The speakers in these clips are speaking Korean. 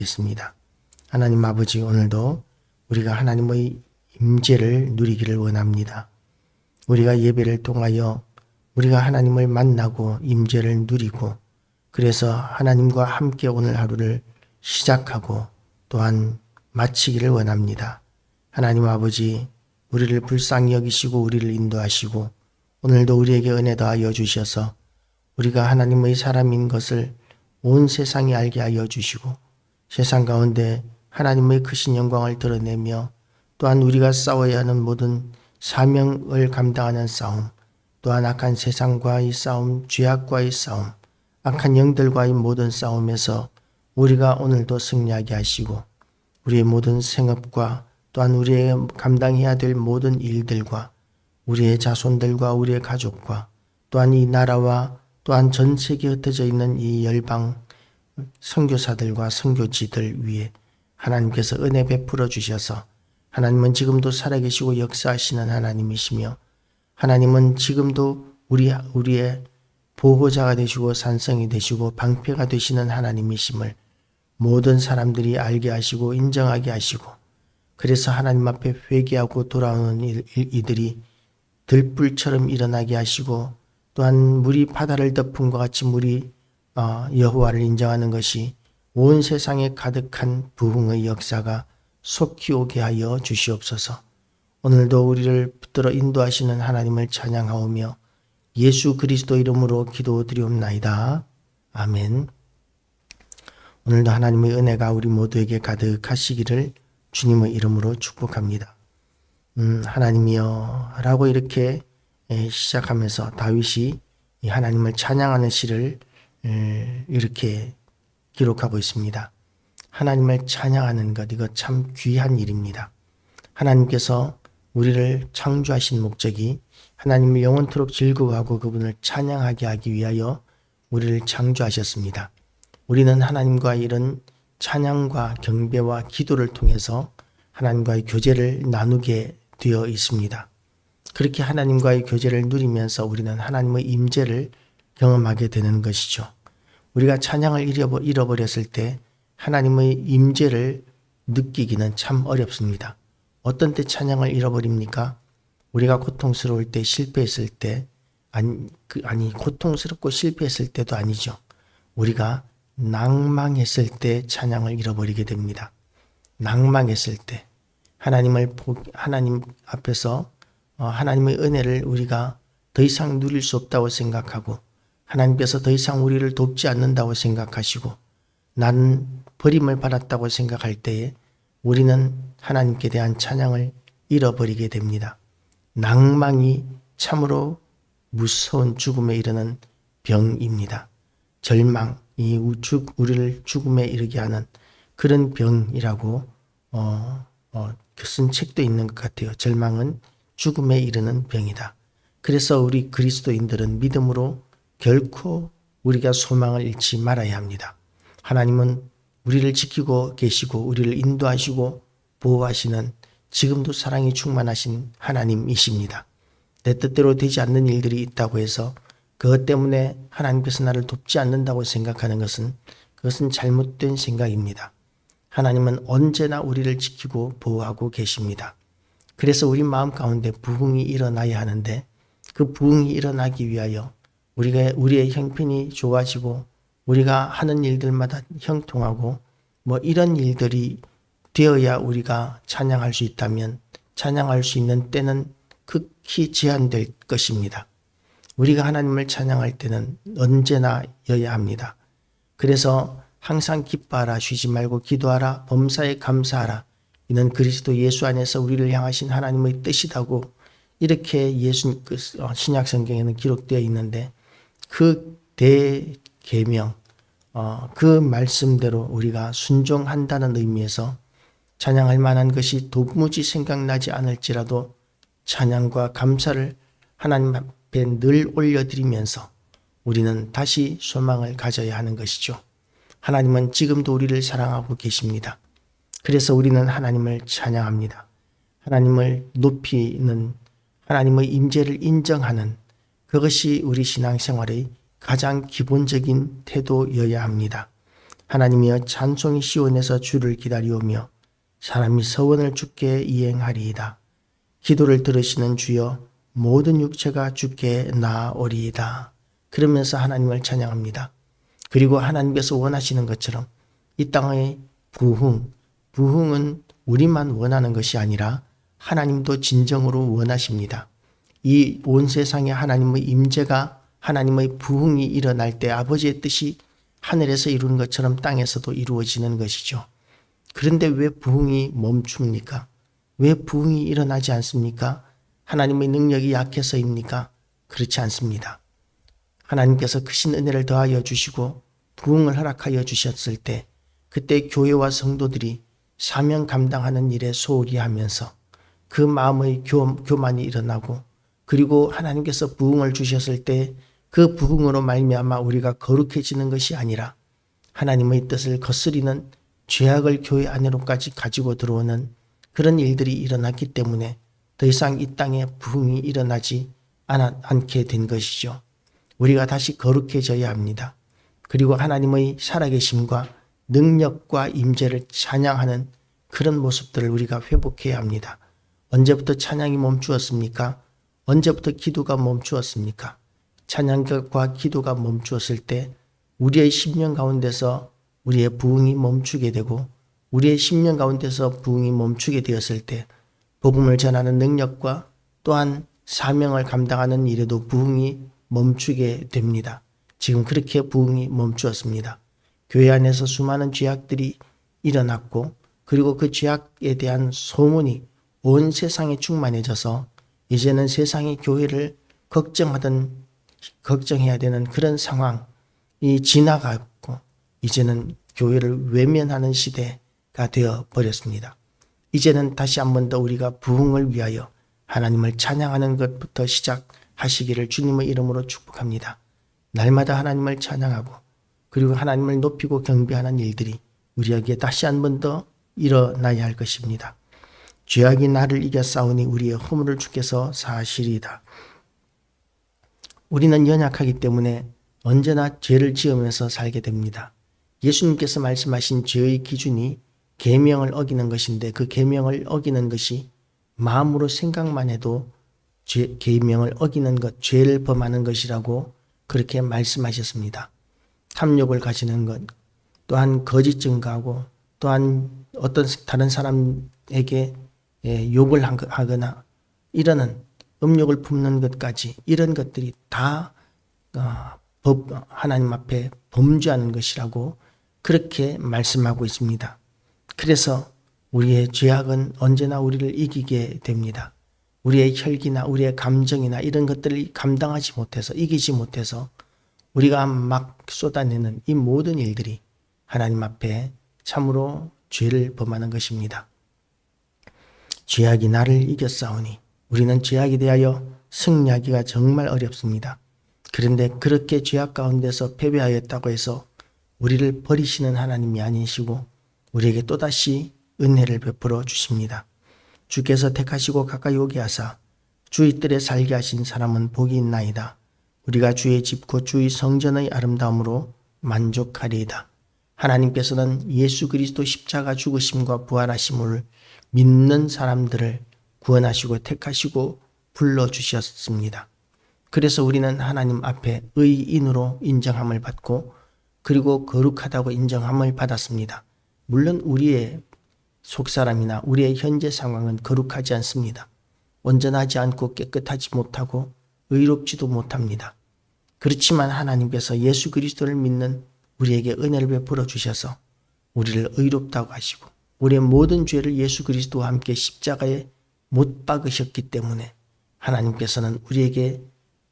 있습니다. 하나님 아버지, 오늘도 우리가 하나님의 임재를 누리기를 원합니다. 우리가 예배를 통하여 우리가 하나님을 만나고 임재를 누리고, 그래서 하나님과 함께 오늘 하루를 시작하고 또한 마치기를 원합니다. 하나님 아버지, 우리를 불쌍히 여기시고 우리를 인도하시고 오늘도 우리에게 은혜 더하여 주셔서 우리가 하나님의 사람인 것을 온 세상이 알게 하여 주시고, 세상 가운데 하나님의 크신 영광을 드러내며 또한 우리가 싸워야 하는 모든 사명을 감당하는 싸움, 또한 악한 세상과의 싸움, 죄악과의 싸움, 악한 영들과의 모든 싸움에서 우리가 오늘도 승리하게 하시고, 우리의 모든 생업과 또한 우리의 감당해야 될 모든 일들과 우리의 자손들과 우리의 가족과 또한 이 나라와 또한 전 세계에 흩어져 있는 이 열방 선교사들과 선교지들 위에 하나님께서 은혜 베풀어 주셔서, 하나님은 지금도 살아계시고 역사하시는 하나님이시며, 하나님은 지금도 우리의 보호자가 되시고 산성이 되시고 방패가 되시는 하나님이심을 모든 사람들이 알게 하시고 인정하게 하시고, 그래서 하나님 앞에 회개하고 돌아오는 이들이 들불처럼 일어나게 하시고, 또한 물이 바다를 덮음과 같이 물이 여호와를 인정하는 것이 온 세상에 가득한 부흥의 역사가 속히 오게 하여 주시옵소서. 오늘도 우리를 붙들어 인도하시는 하나님을 찬양하오며 예수 그리스도 이름으로 기도드리옵나이다. 아멘. 오늘도 하나님의 은혜가 우리 모두에게 가득하시기를 주님의 이름으로 축복합니다. 하나님이여 라고 이렇게 시작하면서 다윗이 이 하나님을 찬양하는 시를 이렇게 기록하고 있습니다. 하나님을 찬양하는 것, 이거 참 귀한 일입니다. 하나님께서 우리를 창조하신 목적이 하나님을 영원토록 즐거워하고 그분을 찬양하게 하기 위하여 우리를 창조하셨습니다. 우리는 하나님과 이런 찬양과 경배와 기도를 통해서 하나님과의 교제를 나누게 되어 있습니다. 그렇게 하나님과의 교제를 누리면서 우리는 하나님의 임재를 경험하게 되는 것이죠. 우리가 찬양을 잃어버렸을 때 하나님의 임재를 느끼기는 참 어렵습니다. 어떤 때 찬양을 잃어버립니까? 우리가 고통스러울 때, 실패했을 때, 고통스럽고 실패했을 때도 아니죠. 우리가 낭망했을 때 찬양을 잃어버리게 됩니다. 낭망했을 때 하나님 앞에서 하나님의 은혜를 우리가 더 이상 누릴 수 없다고 생각하고, 하나님께서 더 이상 우리를 돕지 않는다고 생각하시고 나는 버림을 받았다고 생각할 때에 우리는 하나님께 대한 찬양을 잃어버리게 됩니다. 낭망이 참으로 무서운 죽음에 이르는 병입니다. 절망이 우리를 죽음에 이르게 하는 그런 병이라고 쓴 책도 있는 것 같아요. 절망은 죽음에 이르는 병이다. 그래서 우리 그리스도인들은 믿음으로 결코 우리가 소망을 잃지 말아야 합니다. 하나님은 우리를 지키고 계시고 우리를 인도하시고 보호하시는 지금도 사랑이 충만하신 하나님이십니다. 내 뜻대로 되지 않는 일들이 있다고 해서 그것 때문에 하나님께서 나를 돕지 않는다고 생각하는 그것은 잘못된 생각입니다. 하나님은 언제나 우리를 지키고 보호하고 계십니다. 그래서 우리 마음 가운데 부흥이 일어나야 하는데, 그 부흥이 일어나기 위하여 우리의 형편이 좋아지고 우리가 하는 일들마다 형통하고 이런 일들이 되어야 우리가 찬양할 수 있다면, 찬양할 수 있는 때는 극히 제한될 것입니다. 우리가 하나님을 찬양할 때는 언제나 여야 합니다. 그래서 항상 기뻐하라, 쉬지 말고 기도하라, 범사에 감사하라. 이는 그리스도 예수 안에서 우리를 향하신 하나님의 뜻이라고 이렇게 신약 성경에는 기록되어 있는데, 그 대계명, 그 말씀대로 우리가 순종한다는 의미에서 찬양할 만한 것이 도무지 생각나지 않을지라도 찬양과 감사를 하나님 앞에 늘 올려드리면서 우리는 다시 소망을 가져야 하는 것이죠. 하나님은 지금도 우리를 사랑하고 계십니다. 그래서 우리는 하나님을 찬양합니다. 하나님을 높이는, 하나님의 임재를 인정하는, 그것이 우리 신앙생활의 가장 기본적인 태도여야 합니다. 하나님이여 찬송이 시온에서 주를 기다리오며 사람이 서원을 주께 이행하리이다. 기도를 들으시는 주여 모든 육체가 주께 나아오리이다. 그러면서 하나님을 찬양합니다. 그리고 하나님께서 원하시는 것처럼 이 땅의 부흥은 우리만 원하는 것이 아니라 하나님도 진정으로 원하십니다. 이 온 세상에 하나님의 임재가 하나님의 부흥이 일어날 때 아버지의 뜻이 하늘에서 이루는 것처럼 땅에서도 이루어지는 것이죠. 그런데 왜 부흥이 멈춥니까? 왜 부흥이 일어나지 않습니까? 하나님의 능력이 약해서입니까? 그렇지 않습니다. 하나님께서 크신 은혜를 더하여 주시고 부흥을 허락하여 주셨을 때 그때 교회와 성도들이 사명 감당하는 일에 소홀히 하면서 그 마음의 교만이 일어나고 그리고 하나님께서 부흥을 주셨을 때 그 부흥으로 말미암아 우리가 거룩해지는 것이 아니라 하나님의 뜻을 거스리는 죄악을 교회 안으로까지 가지고 들어오는 그런 일들이 일어났기 때문에 더 이상 이 땅에 부흥이 일어나지 않게 된 것이죠. 우리가 다시 거룩해져야 합니다. 그리고 하나님의 살아계심과 능력과 임재를 찬양하는 그런 모습들을 우리가 회복해야 합니다. 언제부터 찬양이 멈추었습니까? 언제부터 기도가 멈추었습니까? 찬양과 기도가 멈추었을 때 우리의 심령 가운데서 우리의 부흥이 멈추게 되고 우리의 심령 가운데서 부흥이 멈추게 되었을 때 복음을 전하는 능력과 또한 사명을 감당하는 일에도 부흥이 멈추게 됩니다. 지금 그렇게 부흥이 멈추었습니다. 교회 안에서 수많은 죄악들이 일어났고 그리고 그 죄악에 대한 소문이 온 세상에 충만해져서 이제는 세상이 교회를 걱정해야 되는 그런 상황이 지나갔고 이제는 교회를 외면하는 시대가 되어 버렸습니다. 이제는 다시 한 번 더 우리가 부흥을 위하여 하나님을 찬양하는 것부터 시작하시기를 주님의 이름으로 축복합니다. 날마다 하나님을 찬양하고 그리고 하나님을 높이고 경배하는 일들이 우리에게 다시 한 번 더 일어나야 할 것입니다. 죄악이 나를 이겨 싸우니 우리의 허물을 주께서 사하시리이다. 우리는 연약하기 때문에 언제나 죄를 지으면서 살게 됩니다. 예수님께서 말씀하신 죄의 기준이 계명을 어기는 것인데 그 계명을 어기는 것이 마음으로 생각만 해도 계명을 어기는 것, 죄를 범하는 것이라고 그렇게 말씀하셨습니다. 탐욕을 가지는 것, 또한 거짓 증거하고 또한 어떤 다른 사람에게 욕을 하거나 이러는 음욕을 품는 것까지 이런 것들이 다 하나님 앞에 범죄하는 것이라고 그렇게 말씀하고 있습니다. 그래서 우리의 죄악은 언제나 우리를 이기게 됩니다. 우리의 혈기나 우리의 감정이나 이런 것들을 감당하지 못해서 이기지 못해서 우리가 막 쏟아내는 이 모든 일들이 하나님 앞에 참으로 죄를 범하는 것입니다. 죄악이 나를 이겼사오니 우리는 죄악에 대하여 승리하기가 정말 어렵습니다. 그런데 그렇게 죄악 가운데서 패배하였다고 해서 우리를 버리시는 하나님이 아니시고 우리에게 또다시 은혜를 베풀어 주십니다. 주께서 택하시고 가까이 오게 하사 주의 뜰에 살게 하신 사람은 복이 있나이다. 우리가 주의 집 곧 주의 성전의 아름다움으로 만족하리이다. 하나님께서는 예수 그리스도 십자가 죽으심과 부활하심을 믿는 사람들을 구원하시고 택하시고 불러주셨습니다. 그래서 우리는 하나님 앞에 의인으로 인정함을 받고 그리고 거룩하다고 인정함을 받았습니다. 물론 우리의 속사람이나 우리의 현재 상황은 거룩하지 않습니다. 온전하지 않고 깨끗하지 못하고 의롭지도 못합니다. 그렇지만 하나님께서 예수 그리스도를 믿는 우리에게 은혜를 베풀어 주셔서 우리를 의롭다고 하시고 우리의 모든 죄를 예수 그리스도와 함께 십자가에 못 박으셨기 때문에 하나님께서는 우리에게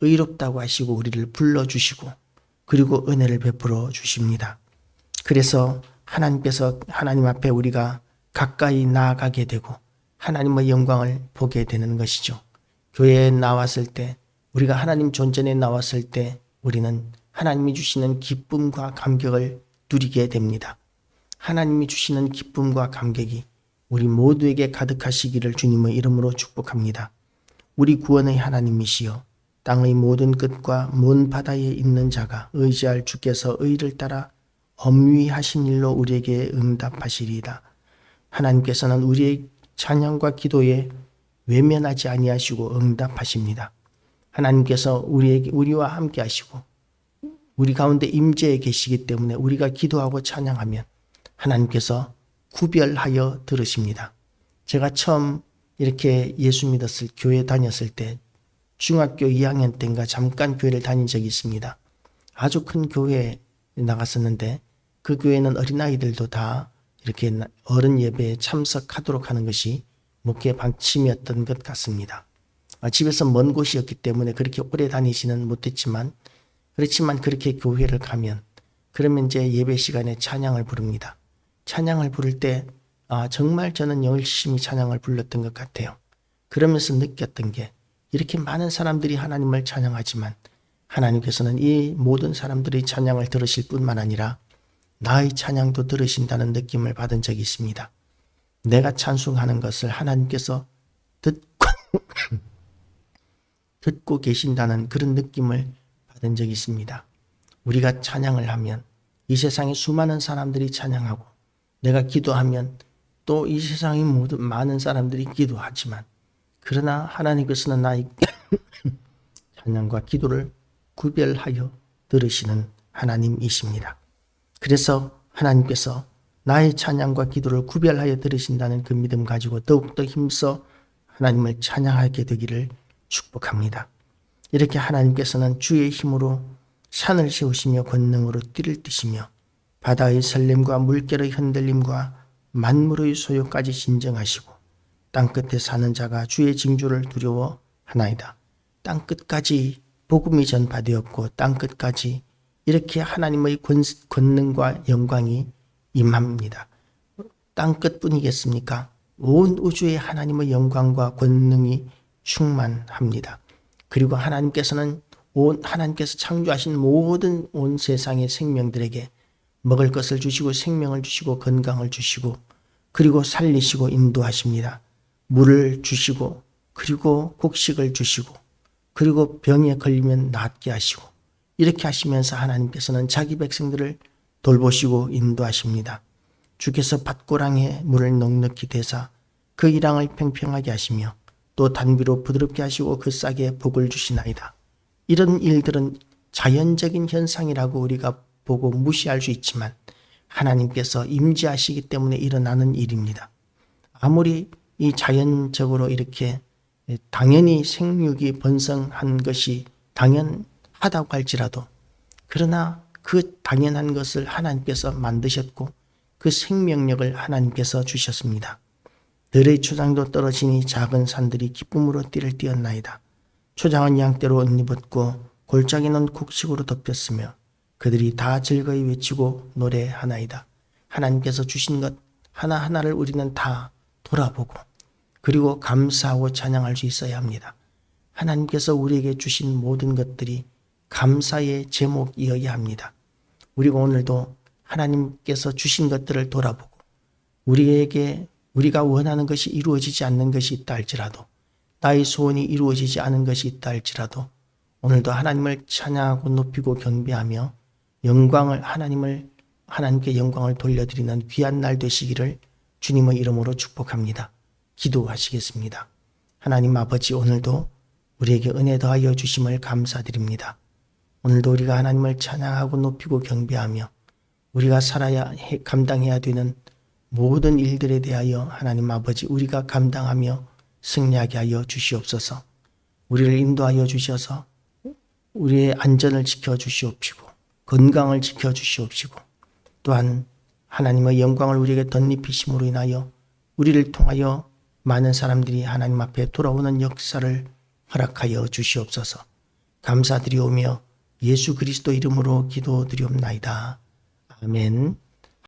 의롭다고 하시고 우리를 불러주시고 그리고 은혜를 베풀어 주십니다. 그래서 하나님께서 하나님 앞에 우리가 가까이 나아가게 되고 하나님의 영광을 보게 되는 것이죠. 교회에 나왔을 때 우리가 하나님 존전에 나왔을 때 우리는 하나님이 주시는 기쁨과 감격을 누리게 됩니다. 하나님이 주시는 기쁨과 감격이 우리 모두에게 가득하시기를 주님의 이름으로 축복합니다. 우리 구원의 하나님이시여 땅의 모든 끝과 먼 바다에 있는 자가 의지할 주께서 의를 따라 엄위하신 일로 우리에게 응답하시리이다. 하나님께서는 우리의 찬양과 기도에 외면하지 아니하시고 응답하십니다. 하나님께서 우리와 함께 하시고 우리 가운데 임재해 계시기 때문에 우리가 기도하고 찬양하면 하나님께서 구별하여 들으십니다. 제가 처음 이렇게 예수 믿었을 교회 다녔을 때 중학교 2학년 때인가 잠깐 교회를 다닌 적이 있습니다. 아주 큰 교회에 나갔었는데 그 교회는 어린아이들도 다 이렇게 어른 예배에 참석하도록 하는 것이 목회 방침이었던 것 같습니다. 집에서 먼 곳이었기 때문에 그렇게 오래 다니지는 못했지만 그렇지만 그렇게 교회를 가면 그러면 이제 예배 시간에 찬양을 부릅니다. 찬양을 부를 때 정말 저는 열심히 찬양을 불렀던 것 같아요. 그러면서 느꼈던 게 이렇게 많은 사람들이 하나님을 찬양하지만 하나님께서는 이 모든 사람들의 찬양을 들으실 뿐만 아니라 나의 찬양도 들으신다는 느낌을 받은 적이 있습니다. 내가 찬송하는 것을 하나님께서 듣고 계신다는 그런 느낌을 받은 적이 있습니다. 우리가 찬양을 하면 이 세상에 수많은 사람들이 찬양하고 내가 기도하면 또 이 세상의 모든 많은 사람들이 기도하지만 그러나 하나님께서는 나의 찬양과 기도를 구별하여 들으시는 하나님이십니다. 그래서 하나님께서 나의 찬양과 기도를 구별하여 들으신다는 그 믿음 가지고 더욱더 힘써 하나님을 찬양하게 되기를 축복합니다. 이렇게 하나님께서는 주의 힘으로 산을 세우시며 권능으로 띠를 뜨시며 바다의 설렘과 물결의 흔들림과 만물의 소요까지 진정하시고 땅끝에 사는 자가 주의 징조를 두려워하나이다. 땅끝까지 복음이 전파되었고 땅끝까지 이렇게 하나님의 권능과 영광이 임합니다. 땅끝뿐이겠습니까? 온 우주에 하나님의 영광과 권능이 충만합니다. 그리고 하나님께서 창조하신 모든 온 세상의 생명들에게 먹을 것을 주시고 생명을 주시고 건강을 주시고 그리고 살리시고 인도하십니다. 물을 주시고 그리고 곡식을 주시고 그리고 병에 걸리면 낫게 하시고 이렇게 하시면서 하나님께서는 자기 백성들을 돌보시고 인도하십니다. 주께서 밭고랑에 물을 넉넉히 대사 그 이랑을 평평하게 하시며 또 단비로 부드럽게 하시고 그 싹에 복을 주시나이다. 이런 일들은 자연적인 현상이라고 우리가 보고 무시할 수 있지만 하나님께서 임재하시기 때문에 일어나는 일입니다. 아무리 이 자연적으로 이렇게 당연히 생육이 번성한 것이 당연하다고 할지라도 그러나 그 당연한 것을 하나님께서 만드셨고 그 생명력을 하나님께서 주셨습니다. 들의 초장도 떨어지니 작은 산들이 기쁨으로 띠를 띄었나이다. 초장은 양떼로 옷 입었고 골짜기는 곡식으로 덮였으며 그들이 다 즐거이 외치고 노래하나이다. 하나님께서 주신 것 하나하나를 우리는 다 돌아보고 그리고 감사하고 찬양할 수 있어야 합니다. 하나님께서 우리에게 주신 모든 것들이 감사의 제목이어야 합니다. 우리가 오늘도 하나님께서 주신 것들을 돌아보고 우리가 원하는 것이 이루어지지 않는 것이 있다 할지라도 나의 소원이 이루어지지 않은 것이 있다 할지라도 오늘도 하나님을 찬양하고 높이고 경배하며 하나님께 영광을 돌려드리는 귀한 날 되시기를 주님의 이름으로 축복합니다. 기도하시겠습니다. 하나님 아버지, 오늘도 우리에게 은혜 더하여 주심을 감사드립니다. 오늘도 우리가 하나님을 찬양하고 높이고 경배하며 우리가 감당해야 되는 모든 일들에 대하여 하나님 아버지 우리가 감당하며 승리하게 하여 주시옵소서. 우리를 인도하여 주셔서 우리의 안전을 지켜 주시옵시고 건강을 지켜 주시옵시고 또한 하나님의 영광을 우리에게 덧입히심으로 인하여 우리를 통하여 많은 사람들이 하나님 앞에 돌아오는 역사를 허락하여 주시옵소서. 감사드리오며 예수 그리스도 이름으로 기도드리옵나이다. 아멘.